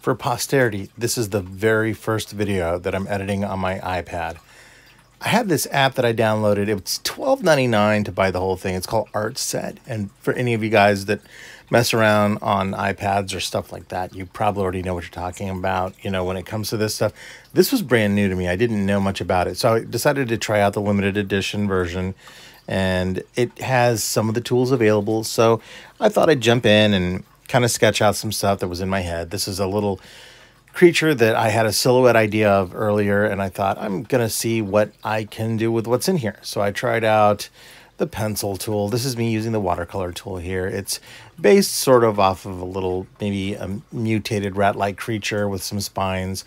For posterity, this is the very first video that I'm editing on my iPad. I have this app that I downloaded. It's $12.99 to buy the whole thing. It's called ArtSet. And for any of you guys that mess around on iPads or stuff like that, you probably already know what you're talking about, you know, when it comes to this stuff. This was brand new to me. I didn't know much about it. So I decided to try out the limited edition version, and it has some of the tools available. So I thought I'd jump in and kind of sketch out some stuff that was in my head. This is a little creature that I had a silhouette idea of earlier, and I thought I'm gonna see what I can do with what's in here. So I tried out the pencil tool. This is me using the watercolor tool here. It's based sort of off of a little, maybe a mutated rat-like creature with some spines.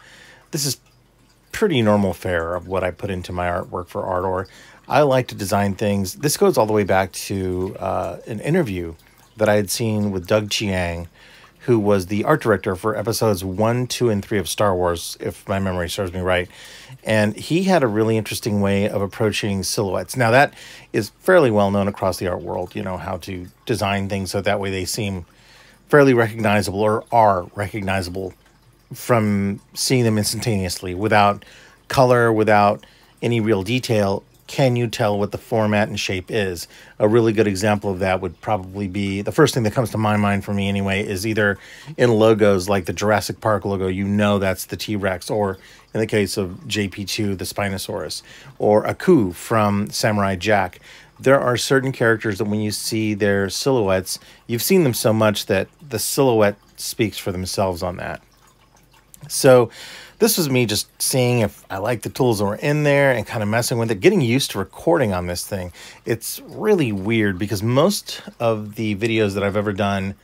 This is pretty normal fare of what I put into my artwork for Artor. I like to design things. This goes all the way back to an interview that I had seen with Doug Chiang, who was the art director for episodes 1, 2, and 3 of Star Wars, if my memory serves me right. And he had a really interesting way of approaching silhouettes. Now, that is fairly well known across the art world, you know, how to design things so that way they seem fairly recognizable or are recognizable from seeing them instantaneously without color, without any real detail. Can you tell what the format and shape is? A really good example of that would probably be, the first thing that comes to my mind for me anyway, is either in logos like the Jurassic Park logo, you know that's the T-Rex, or in the case of JP2, the Spinosaurus, or Aku from Samurai Jack. There are certain characters that when you see their silhouettes, you've seen them so much that the silhouette speaks for themselves on that. So this was me just seeing if I like the tools that were in there and kind of messing with it, getting used to recording on this thing. It's really weird because most of the videos that I've ever done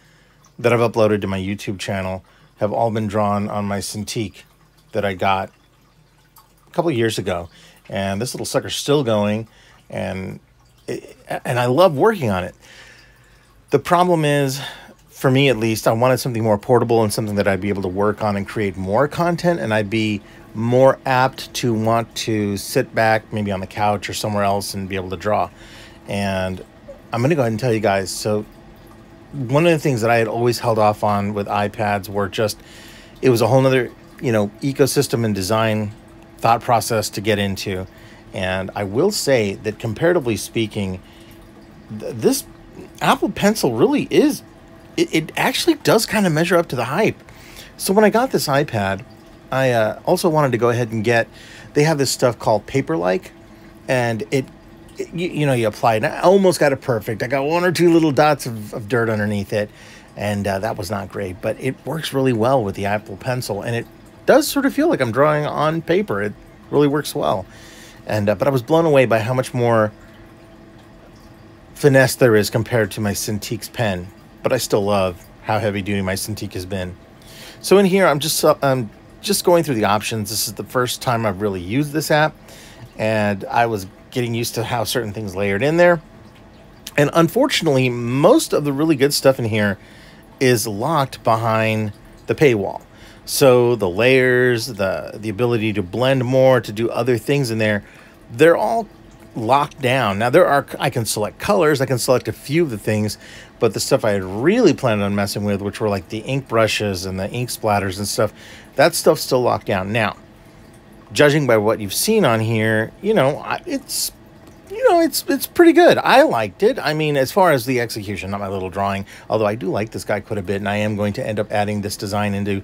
that I've uploaded to my YouTube channel have all been drawn on my Cintiq that I got a couple of years ago. And this little sucker's still going, and I love working on it. The problem is, for me at least, I wanted something more portable and something that I'd be able to work on and create more content, and I'd be more apt to want to sit back maybe on the couch or somewhere else and be able to draw. And I'm going to go ahead and tell you guys, so one of the things that I had always held off on with iPads were just, it was a whole nother, you know, ecosystem and design thought process to get into. And I will say that comparatively speaking, this Apple Pencil really is, it actually does kind of measure up to the hype. So when I got this iPad, I also wanted to go ahead and get, they have this stuff called Paper-like, and you know, you apply it. I almost got it perfect. I got one or two little dots of dirt underneath it, and that was not great, but it works really well with the Apple Pencil, and it does sort of feel like I'm drawing on paper. It really works well. And but I was blown away by how much more finesse there is compared to my Cintiq's pen. But I still love how heavy duty my Cintiq has been. So in here, I'm just going through the options. This is the first time I've really used this app, and I was getting used to how certain things layered in there. And unfortunately, most of the really good stuff in here is locked behind the paywall. So the layers, the ability to blend more, to do other things in there, they're all locked down. Now I can select colors, I can select a few of the things, but the stuff I had really planned on messing with, which were like the ink brushes and the ink splatters and stuff, that stuff's still locked down. Now, judging by what you've seen on here, you know, it's pretty good. I liked it. I mean, as far as the execution, not my little drawing, although I do like this guy quite a bit, and I am going to end up adding this design into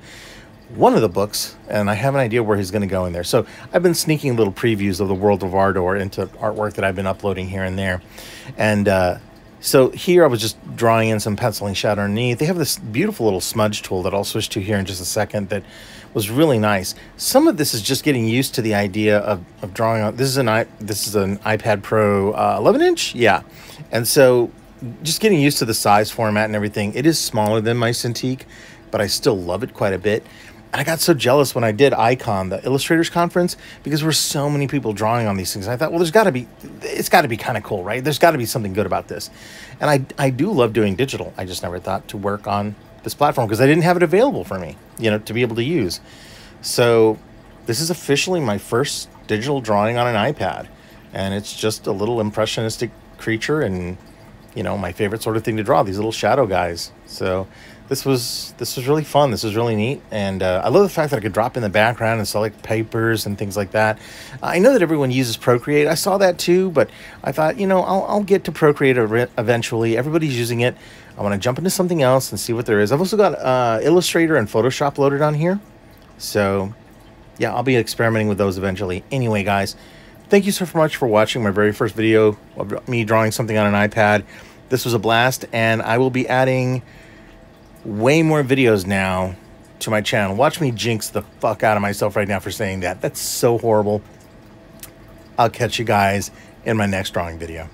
one of the books, and I have an idea where he's going to go in there. So I've been sneaking little previews of the world of Artor into artwork that I've been uploading here and there. And so here I was just drawing in some penciling shadow underneath. They have this beautiful little smudge tool that I'll switch to here in just a second that was really nice. Some of this is just getting used to the idea of drawing on. This is an iPad Pro 11-inch, yeah. And so just getting used to the size format and everything. It is smaller than my Cintiq, but I still love it quite a bit. And I got so jealous when I did Icon, the illustrators conference, because there were so many people drawing on these things. I thought, well, it's got to be kind of cool, right? There's got to be something good about this. And I do love doing digital. I just never thought to work on this platform because I didn't have it available for me, you know, to be able to use. So this is officially my first digital drawing on an iPad. And it's just a little impressionistic creature and, you know, my favorite sort of thing to draw, these little shadow guys. So this was really fun. This was really neat, and I love the fact that I could drop in the background and select papers and things like that. I know that everyone uses Procreate. I saw that too, but I thought, you know, I'll get to Procreate eventually. Everybody's using it. I want to jump into something else and see what there is. I've also got Illustrator and Photoshop loaded on here, so yeah, I'll be experimenting with those eventually. Anyway, guys, thank you so much for watching my very first video of me drawing something on an iPad. This was a blast, and I will be adding way more videos now to my channel. Watch me jinx the fuck out of myself right now for saying that. That's so horrible. I'll catch you guys in my next drawing video.